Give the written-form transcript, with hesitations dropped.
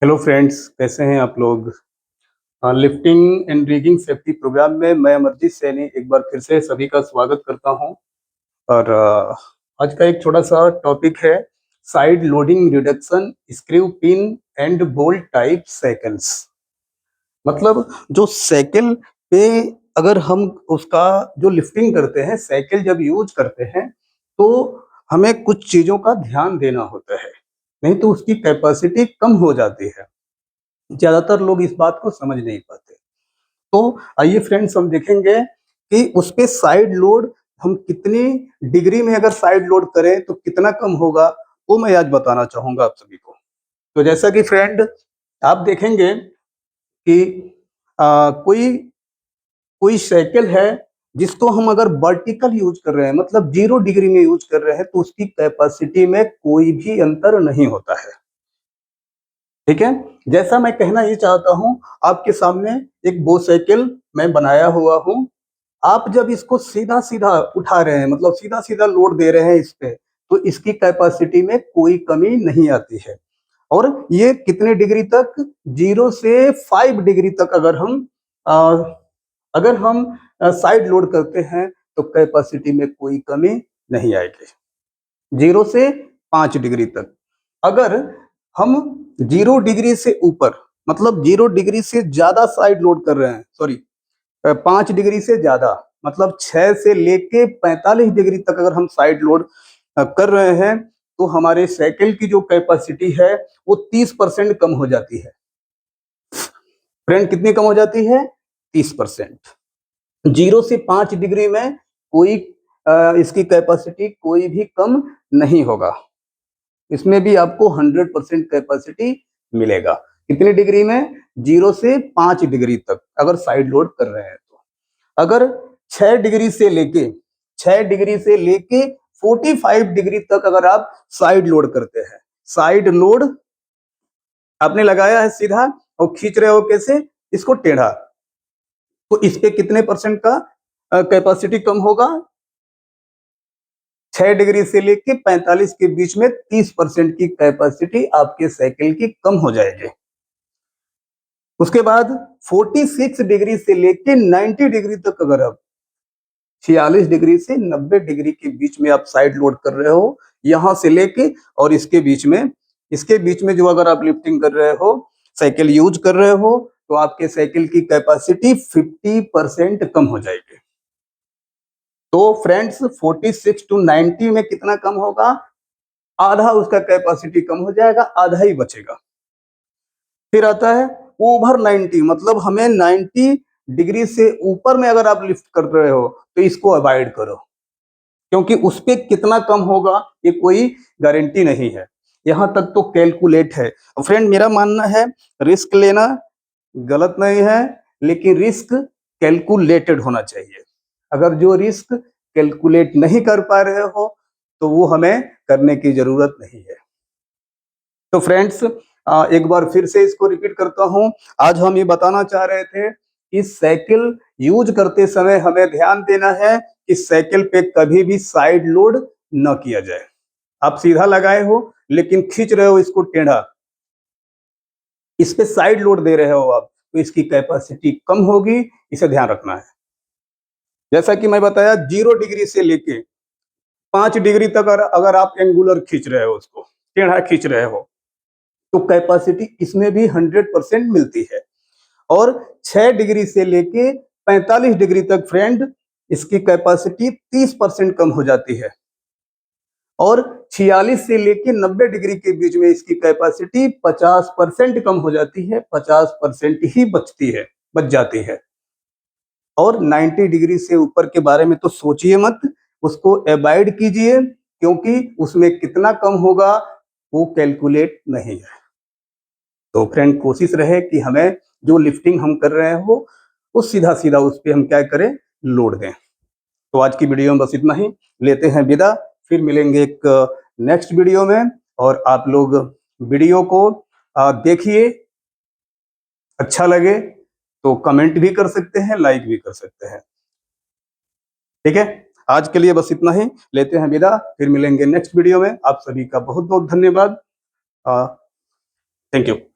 Hello friends, कैसे हैं आप लोग। Lifting and rigging safety programme में मैं अमरजीत सैनी एक बार फिर से सभी का स्वागत करता हूं। और आज का एक छोटा सा टॉपिक है side loading reduction screw pin and bolt type cycles. मतलब जो साइकिल पे अगर हम उसका जो लिफ्टिंग करते हैं, साइकिल जब यूज करते हैं तो हमें कुछ चीज़ों का ध्यान देना होता है, नहीं तो उसकी कैपेसिटी कम हो जाती है। ज़्यादातर लोग इस बात को समझ नहीं पाते। तो आइए फ्रेंड्स, हम देखेंगे कि उस पे साइड लोड हम कितनी डिग्री में अगर साइड लोड करें तो कितना कम होगा, वो मैं आज बताना चाहूँगा आप सभी को। तो जैसा कि फ्रेंड आप देखेंगे कि कोई कोई साइकिल है जिसको हम अगर वर्टिकल यूज कर रहे हैं, मतलब 0 डिग्री में यूज कर रहे हैं, तो उसकी कैपेसिटी में कोई भी अंतर नहीं होता है। ठीक है, जैसा मैं कहना ये चाहता हूं, आपके सामने एक बो साइकिल मैं बनाया हुआ हूं। आप जब इसको सीधा सीधा उठा रहे हैं, मतलब सीधा सीधा लोड दे रहे हैं इस पे, तो इसकी कैपेसिटी में कोई कमी नहीं आती है। और ये कितने डिग्री तक, 0 से 5 डिग्री तक अगर हम साइड लोड करते हैं तो कैपेसिटी में कोई कमी नहीं आएगी। 0 से 5 डिग्री तक। अगर हम 0 डिग्री से ऊपर, मतलब 0 डिग्री से ज्यादा साइड लोड कर रहे हैं, सॉरी 5 डिग्री से ज्यादा, मतलब 6 से लेके 45 डिग्री तक अगर हम साइड लोड कर रहे हैं, तो हमारे साइकिल की जो कैपेसिटी है वो 30% कम हो जाती है। फ्रेंड, कितनी कम हो जाती है? 30%। 0 से 5 डिग्री में कोई इसकी कैपेसिटी कोई भी कम नहीं होगा। इसमें भी आपको 100% कैपेसिटी मिलेगा। कितनी डिग्री में? 0 से 5 डिग्री तक अगर साइड लोड कर रहे हैं तो। अगर 6 डिग्री से लेके 45 डिग्री तक अगर आप साइड लोड करते हैं, साइड लोड आपने लगाया है सीधा और खींच रहे हो कैसे? इसको टेढ़ा, तो इस पे कितने परसेंट का कैपेसिटी कम होगा? 6 डिग्री से लेके 45 के बीच में 30% की कैपेसिटी आपके साइकिल की कम हो जाएगी। उसके बाद 46 डिग्री से लेके 90 डिग्री तक, अगर आप 46 डिग्री से 90 डिग्री के बीच में आप साइड लोड कर रहे हो, यहां से लेके और इसके बीच में जो अगर आप लिफ्टिंग कर रहे हो, साइकिल यूज कर रहे हो, तो आपके साइकिल की कैपेसिटी 50% कम हो जाएगी। तो फ्रेंड्स, 46 टू 90 में कितना कम होगा? आधा उसका कैपेसिटी कम हो जाएगा, आधा ही बचेगा। फिर आता है ओवर 90, मतलब हमें 90 डिग्री से ऊपर में अगर आप लिफ्ट कर रहे हो तो इसको अवॉइड करो, क्योंकि उस पे कितना कम होगा ये कोई गारंटी नहीं है। यहां तक तो कैलकुलेट है। फ्रेंड, मेरा मानना है रिस्क लेना गलत नहीं है, लेकिन रिस्क कैलकुलेटेड होना चाहिए। अगर जो रिस्क कैलकुलेट नहीं कर पा रहे हो तो वो हमें करने की जरूरत नहीं है। तो फ्रेंड्स, एक बार फिर से इसको रिपीट करता हूं। आज हम ये बताना चाह रहे थे कि साइकिल यूज करते समय हमें ध्यान देना है कि साइकिल पे कभी भी साइड लोड न किया जाए। आप सीधा लगाए हो लेकिन खींच रहे हो इसको टेढ़ा, इस पे साइड लोड दे रहे हो आप, तो इसकी कैपेसिटी कम होगी, इसे ध्यान रखना है। जैसा कि मैं बताया, 0 डिग्री से लेके 5 डिग्री तक अगर आप एंगुलर खींच रहे हो, उसको टेढ़ा खींच रहे हो, तो कैपेसिटी इसमें भी 100% मिलती है। और 6 डिग्री से लेके 45 डिग्री तक फ्रेंड, इसकी कैपेसिटी 30% कम हो जाती है। और 46 से लेके 90 डिग्री के बीच में इसकी कैपेसिटी 50% कम हो जाती है, 50% ही बच जाती है। और 90 डिग्री से ऊपर के बारे में तो सोचिए मत, उसको अवॉइड कीजिए, क्योंकि उसमें कितना कम होगा वो कैलकुलेट नहीं है। तो फ्रेंड, कोशिश रहे कि हमें जो लिफ्टिंग हम कर रहे हो वो सीधा सीधा उस पे हम क्या करें, लोड दें। तो आज की वीडियो में बस इतना ही, लेते हैं विदा। फिर मिलेंगे एक नेक्स्ट वीडियो में। और आप लोग वीडियो को देखिए, अच्छा लगे तो कमेंट भी कर सकते हैं, लाइक भी कर सकते हैं। ठीक है, आज के लिए बस इतना ही, लेते हैं विदा। फिर मिलेंगे नेक्स्ट वीडियो में। आप सभी का बहुत बहुत धन्यवाद। Thank you.